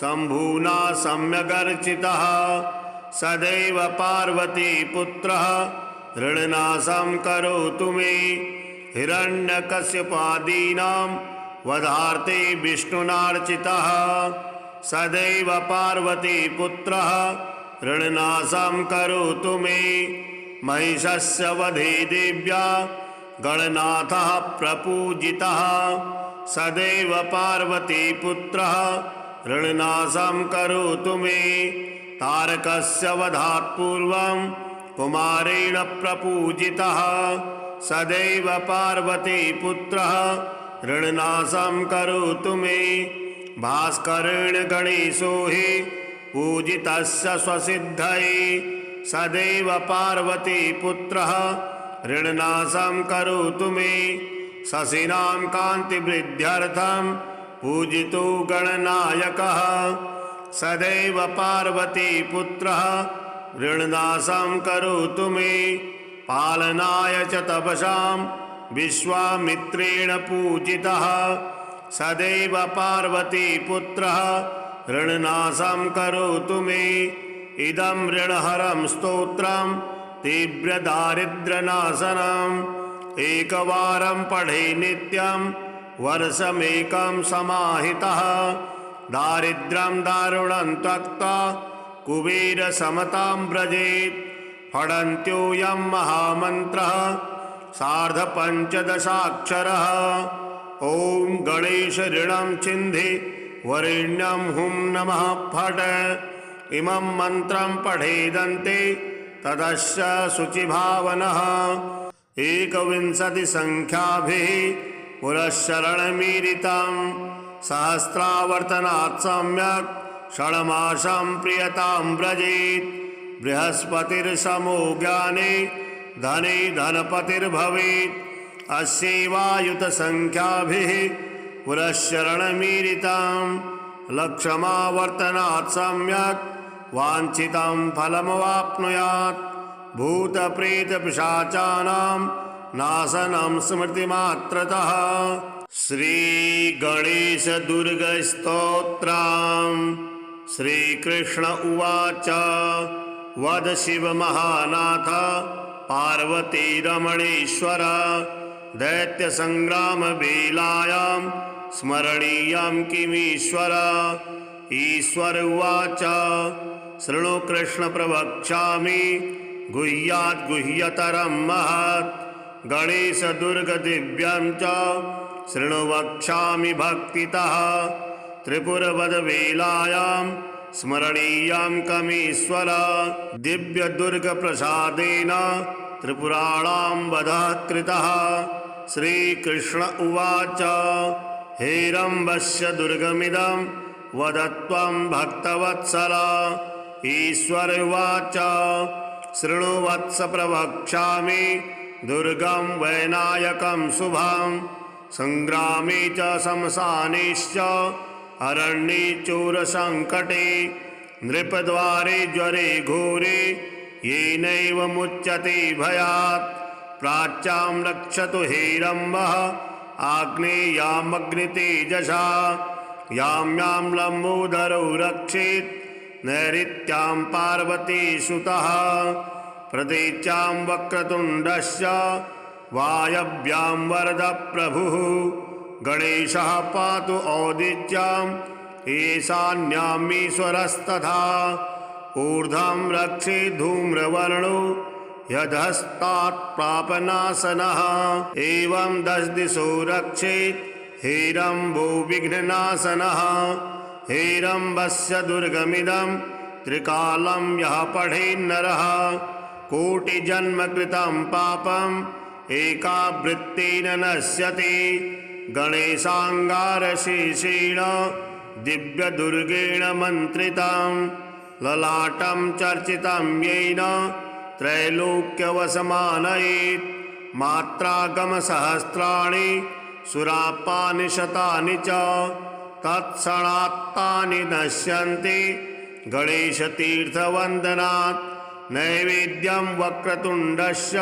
A: शम्भुना सम्यगर्चितः सदैव पार्वतीपुत्रः ऋणनाशं करोतु मे हिरण्यकश्यपादीनां वधार्थे विष्णुनार्चितः सदैव पार्वतीपुत्रः ऋणनाशं करोतु मे महिषस्य वधे देव्या गणनाथः प्रपूजितः सदैव पार्वतीपुत्रः ऋणनाशं करोतु मे तारकस्य वधात् पूर्वं कुमारेण प्रपूजितः सदैव पार्वतीपुत्रः ऋणनाशं करोतु मे भास्करेण गणेशो हि पूजितस्य स्वसिद्धये सदैव पार्वतीपुत्रः ऋणनाशं करोतु मे शशिनां कान्तिवृद्ध्यर्थं पूजितो गणनायकः सदैव पार्वतीपुत्रः ऋणनाशं करोतु मे पालनाय च तपसां विश्वामित्रेण पूजितः सदैव पार्वतीपुत्रः ऋणनाशं करोतु मे इदं ऋणहरं स्तोत्रं तीव्रदारिद्र्यनाशनम् एकवारं पठे नित्यं वर्षमेकं समाहितः दारिद्र्यं दारुणं त्यक्त्वा कुबेरसमतां व्रजेत् फडन्त्योऽयं महामन्त्रः सार्धपञ्चदशाक्षरः ॐ गणेश ऋणं छिन्धि वरेण्यं हुं नमः फट् इमं मन्त्रं पठेदन्ते तदस्य शुचिभावनः 21 संख्याभिः पुरःशरणमीरितं सहस्रावर्तनात् सम्यक् षड्मासं प्रियतां व्रजेत् बृहस्पतिर्समो ज्ञाने धने धनपतिर्भवेत् अस्यैवायुतसंख्याभिः पुरःशरणमीरितं लक्षमावर्तनात् सम्यक् वाञ्छितं फलमवाप्नुयात् भूतप्रेतपिशाचानां नाशनं स्मृतिमात्रतः श्रीगणेशदुर्गस्तोत्रम् श्रीकृष्ण उवाच वद शिवमहानाथ पार्वतीरमणेश्वर दैत्यसङ्ग्रामवेलायां स्मरणीयं किमीश्वर ईश्वर उवाच शृणु कृष्ण प्रवक्ष्यामि गुह्यात् गुह्यतरं महत् गणेशदुर्गदिव्यं च शृणु वक्ष्यामि भक्तितः त्रिपुरवधवेलायां स्मरणीयं कमीश्वर दिव्यदुर्गप्रसादेन त्रिपुराणां वधः कृतः श्रीकृष्ण उवाच हेरम्बस्य दुर्गमिदं वदत्वं भक्तवत्सल ईश्वर उवाच शृणु वत्स प्रवक्ष्यामि दुर्गं वैनायकं शुभं संग्रामे च शमशानेश्च अरण्ये चोरसङ्कटे नृपद्वारे ज्वरे घोरे येनैव मुच्यते भयात् प्राच्यां रक्षतु हेरम्बः आग्नेयामग्नितेजसा यां यां लम्बोदरो रक्षेत् नैऋत्यां पार्वतीसुतः प्रतीच्यां वक्रतुण्डस्य वायव्यां वरदप्रभुः गणेशः पातु औदिच्याम् ईशान्यामीश्वरस्तथा ऊर्ध्वं रक्षे धूम्रवर्णो यदहस्तात् प्रापनाशनः एवं 10 दिशो रक्षेत् हेरम्बो विघ्ननाशनः हेरम्बस्य दुर्गमिदं त्रिकालं यः पठेन्नरः कोटिजन्मकृतं पापम् एकावृत्तेन नश्यति गणेशाङ्गारशेषेण दिव्यदुर्गेण मन्त्रितं ललाटं चर्चितं येन त्रैलोक्यवशमानयेत् मात्रागमसहस्राणि सुरापानि शतानि च तत्क्षणात्तानि नश्यन्ति गणेशतीर्थवन्दनात् नैवेद्यं वक्रतुण्डस्य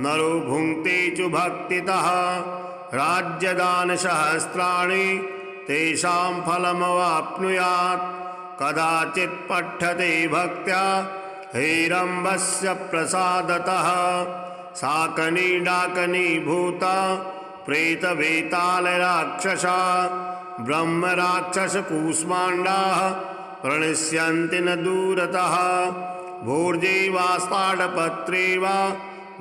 A: नरो भुङ्क्ते च भक्तितः राज्यदानसहस्राणि तेषां फलमवाप्नुयात् कदाचित् पठ्यते भक्त्या हेरम्बस्य प्रसादतः शाकनी डाकनी भूता प्रेतवेतालराक्षसा ब्रह्मराक्षसकूष्माण्डाः प्रणश्यन्ति न दूरतः भोर्जे वास्ताडपत्रे वा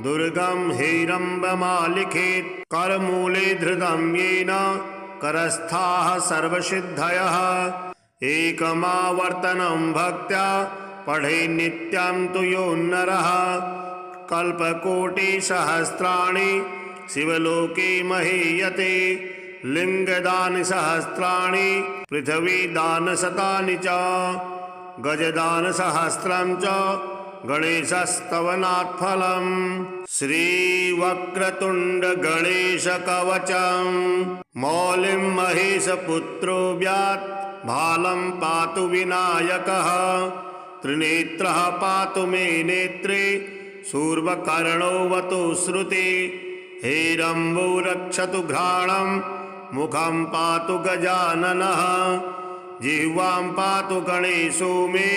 A: दुर्गं हेरम्बमालिखेत् करमूले धृतं येन करस्थाः सर्वसिद्धयः एकमावर्तनं भक्त्या पठे नित्यं तु यो नरः कल्पकोटिसहस्राणि शिवलोके महीयते लिङ्गदानसहस्राणि पृथिवीदानशतानि च गजदानसहस्रं च गणेशस्तवनात् फलम् श्रीवक्रतुण्ड गणेशकवचं मौलिं महेशपुत्रो व्यात् भालं पातु विनायकः त्रिनेत्रः पातु मे नेत्रे शूर्पकर्णोऽवतु श्रुते हेरम्बो रक्षतु घ्राणं मुखं पातु गजाननः जिह्वां पातु गणेशो मे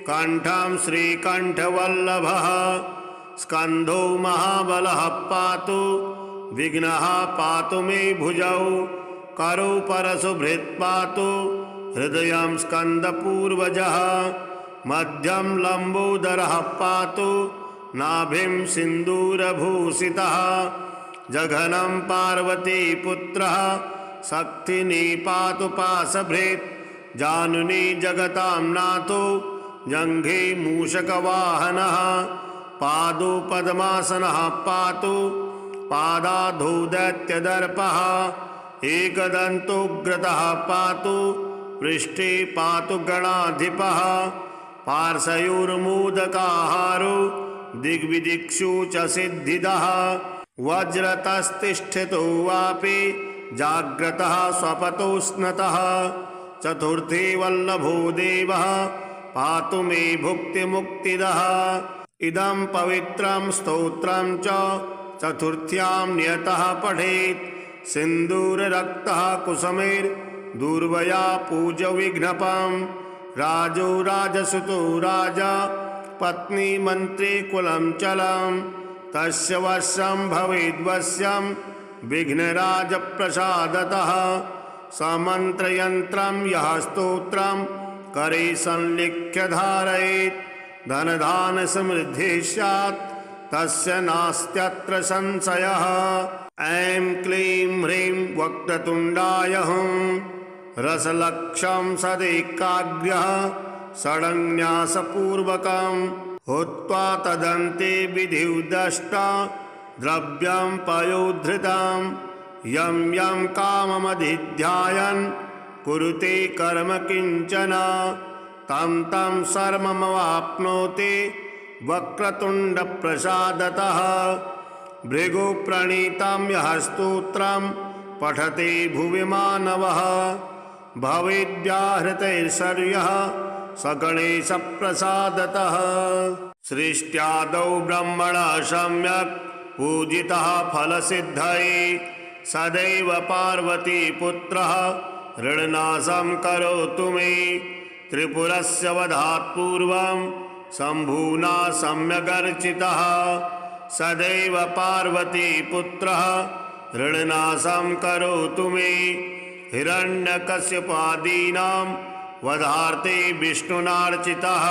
A: कण्ठं श्रीकण्ठवल्लभः स्कन्धो महाबलः पातु विघ्नः पातु मे भुजौ करौ परशुभृत् पातु हृदयं स्कन्दपूर्वजः मध्यं लम्बोदरः पातु नाभिं सिन्दूरभूषितः जघनं पार्वतीपुत्रः शक्तिनी पातु पाशभृत् जानुनी जगतां नाथो जङ्घे मूषकवाहनः पादो पद्मासनः पातु पादाधो दैत्यदर्पः एकदन्तोग्रतः पातु पृष्ठे पातु गणाधिपः पार्श्वयोर्मोदकाहारो दिग्विदिक्षु च सिद्धिदः वज्रतस्तिष्ठितो वापि जाग्रतः स्वपतोष्णतः चतुर्थी वल्लभो देवः पातु मे भुक्तिमुक्तिदः इदं पवित्रं स्तोत्रं च चतुर्थ्यां नियतः पठेत् सिन्दूररक्तः कुसुमैर्दूर्वया पूज्यविघ्नपं राजो राजसुतो राजा पत्नी मन्त्री कुलं चलं तस्य वश्यं भवेद्वश्यं विघ्नराजप्रसादतः समन्त्रयन्त्रं यः स्तोत्रं करे संलिख्य धारयेत् धनधान्यसमृद्धिः स्यात् तस्य नास्त्यत्र संशयः ऐं क्लीं ह्रीं वक्रतुण्डाय हुं रसलक्षं सदैकाग्र्यः षडङ्न्यासपूर्वकं हुत्वा तदन्ते विधिर्दष्टा द्रव्यं पयोधृतं यं यं काममधिध्यायन् कुरुते कर्म किंचन तं तं सर्वमवाप्नोति वक्रतुण्डप्रसादतः। भृगुप्रणीतं यः स्तोत्रं पठते भुवि मानवः भवेद्व्याहृतैर्षर्यः स गणेशप्रसादतः। सृष्ट्यादौ ब्रह्मणः सम्यक् पूजितः फलसिद्धये सदैव पार्वतीपुत्रः ऋणनाशं करोतु मे। त्रिपुरस्य वधात् पूर्वं शम्भुना सम्यगर्चितः सदैव पार्वतीपुत्रः ऋणनाशं करोतु मे। हिरण्यकश्यपादीनां वधार्थे विष्णुनार्चितः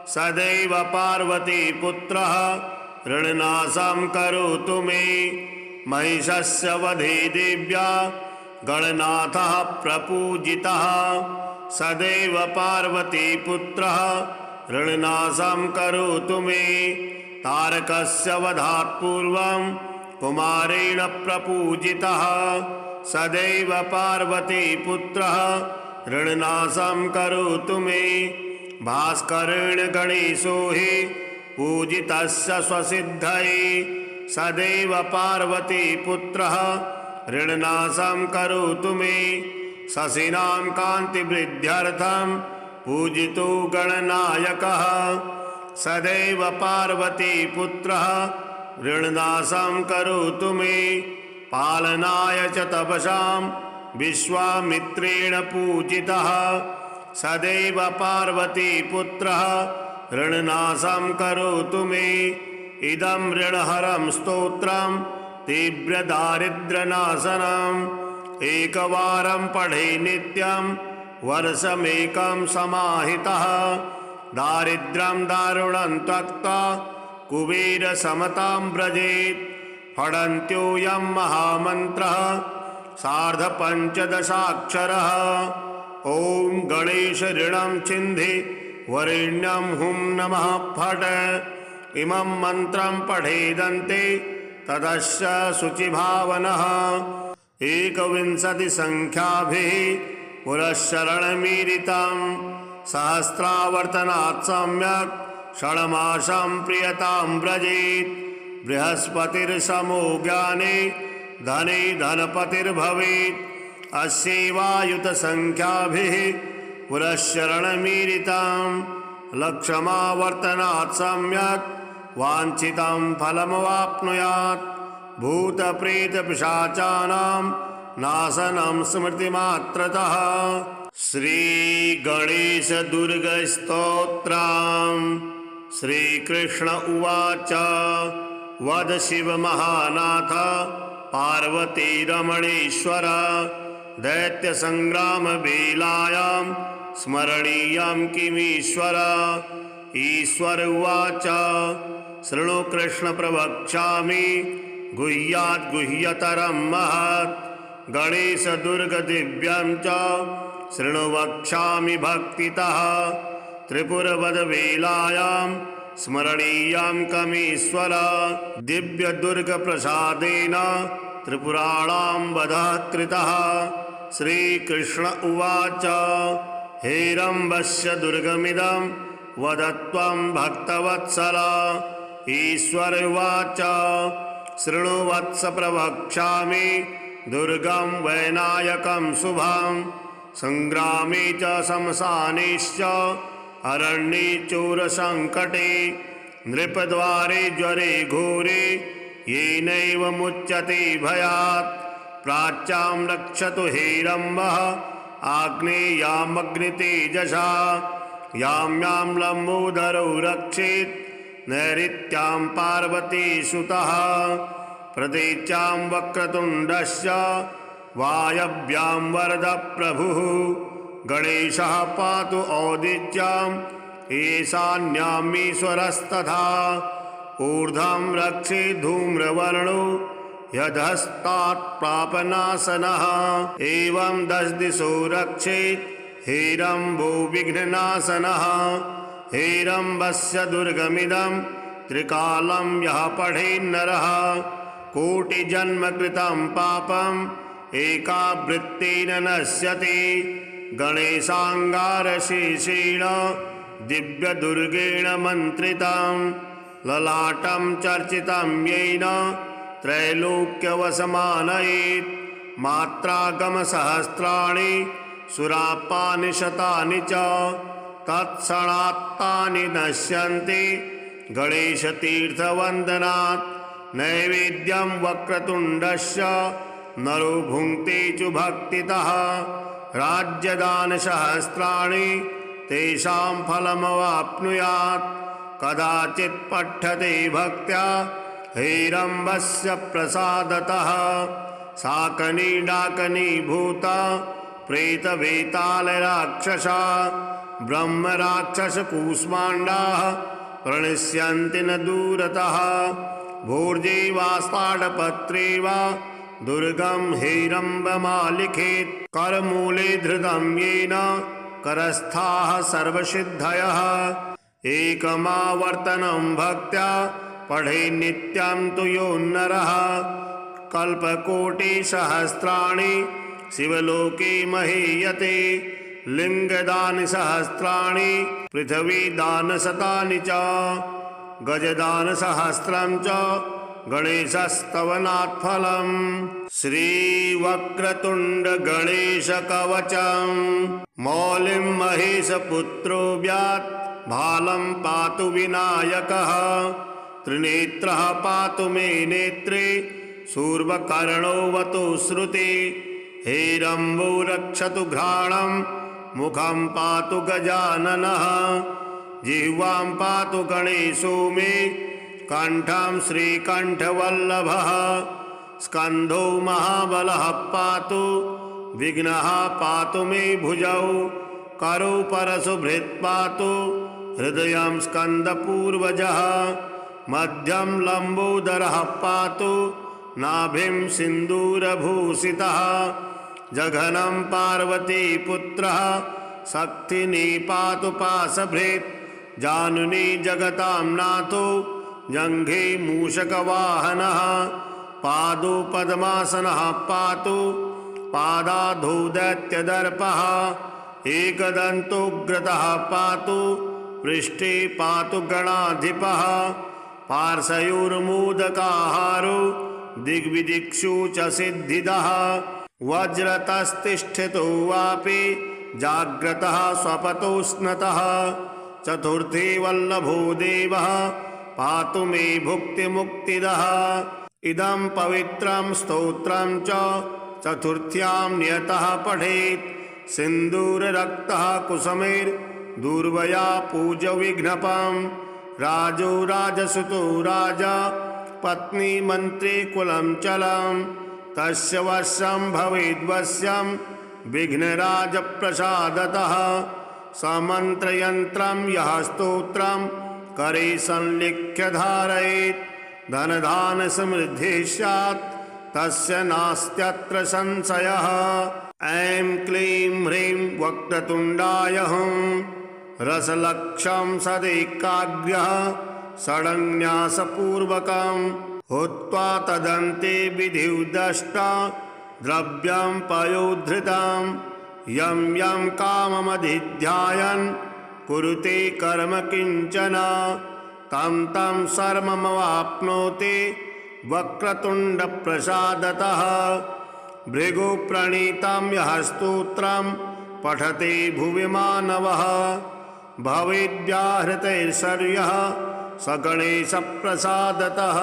A: सदैव पार्वतीपुत्रः ऋणनाशं करोतु मे। महिषस्य वधे देव्या गणनाथः प्रपूजितः सदैव पार्वतीपुत्रः ऋणनाशं करोतु मे। तारकस्य वधात् पूर्वं कुमारेण प्रपूजितः सदैव पार्वतीपुत्रः ऋणनाशं करोतु मे। भास्करेण गणेशो हि पूजितस्य स्वसिद्धये सदैव पार्वतीपुत्रः ऋणनाशं करोतु मे। शशिनां कान्तिवृद्ध्यर्थं पूजितो गणनायकः सदैव पार्वतीपुत्रः ऋणनाशं करोतु मे। पालनाय च तपसां विश्वामित्रेण पूजितः सदैव पार्वतीपुत्रः ऋणनाशं करोतु मे। इदं ऋणहरं स्तोत्रं तीव्रदारिद्र्यनाशनम् एकवारं पठे नित्यं वर्षमेकं समाहितः। दारिद्र्यं दारुणं त्यक्त्वा कुबेरसमतां व्रजेत्। फडन्त्योऽयं महामन्त्रः सार्धपञ्चदशाक्षरः। ॐ गणेश ऋणं छिन्धि वरेण्यं हुं नमः फट्। इमं मन्त्रं पठेदन्ते तदस्य शुचिभावनः। 21 संख्याभिः पुरःशरणमीरितं सहस्रावर्तनात् सम्यक् षण्मासं प्रियतां व्रजेत्। बृहस्पतिर्समो ज्ञाने धने धनपतिर्भवेत्। अस्यैवायुतसंख्याभिः पुरःशरणमीरितं लक्षमावर्तनात् सम्यक् वाञ्छितं फलमवाप्नुयात्। भूतप्रेतपिशाचानां नाशनं स्मृतिमात्रतः। श्रीगणेशदुर्गस्तोत्रम्। श्रीकृष्ण उवाच वद शिवमहानाथ पार्वतीरमणेश्वर दैत्यसङ्ग्रामवेलायां स्मरणीयं किमीश्वर। ईश्वर उवाच शृणु कृष्ण प्रवक्ष्यामि गुह्यात् गुह्यतरं महत्। गणेशदुर्गदिव्यं च शृणु वक्ष्यामि भक्तितः। त्रिपुरवधवेलायां स्मरणीयं कमीश्वर। दिव्यदुर्गप्रसादेन त्रिपुराणां वधः कृतः। श्रीकृष्ण उवाच हेरम्बस्य दुर्गमिदं वद त्वं भक्तवत्सल। ईश्वर उवाच शृणु वत्स प्रवक्ष्यामि दुर्गं वैनायकं शुभं। संग्रामे च शमशानेश्च अरण्ये चोरसङ्कटे नृपद्वारे ज्वरे घोरे येनैव मुच्यते भयात्। प्राच्यां रक्षतु हेरम्बः आग्नेयामग्नितेजसा। यां यां लम्बोदरो रक्षेत् नैऋत्यां पार्वतीसुतः। प्रतीच्यां वक्रतुण्डस्य वायव्यां वरदप्रभुः। गणेशः पातु औदिच्यां ईशान्यामीश्वरस्तथा। ऊर्ध्वं रक्षे धूम्रवर्णो यधस्तात् पापनाशनः। एवं 10 दिशो रक्षेत् हेरम्बो विघ्ननाशनः। हेरम्बस्य दुर्गमिदं त्रिकालं यः पठेन्नरः कोटिजन्मकृतं पापम् एकावृत्तेन नश्यति गणेशाङ्गारशेषेण दिव्यदुर्गेण मन्त्रितं ललाटं चर्चितं येन त्रैलोक्यवसमानयेत् मात्रागमसहस्राणि सुरापानि शतानि च तत्क्षणात्तानि नश्यन्ति गणेशतीर्थवन्दनात् नैवेद्यं वक्रतुण्डस्य नरो भुङ्क्ते च भक्तितः राज्यदानसहस्राणि तेषां फलमवाप्नुयात् कदाचित् पठ्यते भक्त्या हेरम्बस्य प्रसादतः शाकनी डाकनी भूता प्रेतवेतालराक्षसा ब्रह्मराक्षसकूष्माण्डाः प्रणश्यन्ति न दूरतः भोर्जे वा ताडपत्रे वा दुर्गं हेरम्बमालिखेत् करमूले धृतं येन करस्थाः सर्वसिद्धयः एकमावर्तनं भक्त्या पठे नित्यं तु यो नरः कल्पकोटिसहस्राणि शिवलोके महीयते लिङ्गदानसहस्राणि पृथिवीदानशतानि च गजदानसहस्रं च गणेशस्तवनात् फलम् श्रीवक्रतुण्डगणेशकवचं मौलिं महेशपुत्रो व्यात् भालं पातु विनायकः त्रिनेत्रः पातु मे नेत्रे शूर्पकर्णोऽवतु श्रुति हेरम्बो रक्षतु घ्राणं मुखं पातु गजाननः जिह्वां पातु गणेशो मे कण्ठं श्रीकण्ठवल्लभः स्कन्धो महाबलः पातु विघ्नः पातु मे भुजौ करौ परशुभृत् पातु हृदयं स्कन्दपूर्वजः मध्यं लम्बोदरः पातु नाभिं सिन्दूरभूषितः जघनं पार्वतीपुत्रः शक्तिनी पातु पाशभृत् जानुनी जगतां नाथो जङ्घे मूषकवाहनः पादो पद्मासनः पातु पादाधौ दैत्यदर्पः एकदन्तोग्रतः पातु पृष्ठे पातु गणाधिपः पार्श्वयोर्मोदकाहारो दिग्विदिक्षु च सिद्धिदः वज्रतस्तिष्ठितो वापि जाग्रतः स्वपतोष्णतः चतुर्थी वल्लभो देवः पातु मे भुक्तिमुक्तिदः इदं पवित्रं स्तोत्रं च चतुर्थ्यां नियतः पठेत् सिन्दूररक्तः कुसुमैर्दूर्वया पूज्यविघ्नपम् राजो राजसुतो राजा पत्नी मन्त्री कुलं चलं तस्य वश्यं भवेद्वश्यं विघ्नराजप्रसादतः समन्त्रयन्त्रं यः स्तोत्रं करे संलिख्य धारयेत् धनधान्यसमृद्धिः स्यात् तस्य नास्त्यत्र संशयः ऐं क्लीं ह्रीं वक्रतुण्डाय हुं रसलक्षं सदैकाग्र्यः षडन्यासपूर्वकं हुत्वा तदन्ते विधिर्दष्टा द्रव्यं पयोधृतं यं यं काममधिध्यायन् कुरुते कर्म किञ्चन तं तं सर्वमवाप्नोति वक्रतुण्डप्रसादतः भृगुप्रणीतं यः स्तोत्रं पठते भुवि मानवः भवेद्व्याहृतैश्वर्यः स गणेशप्रसादतः।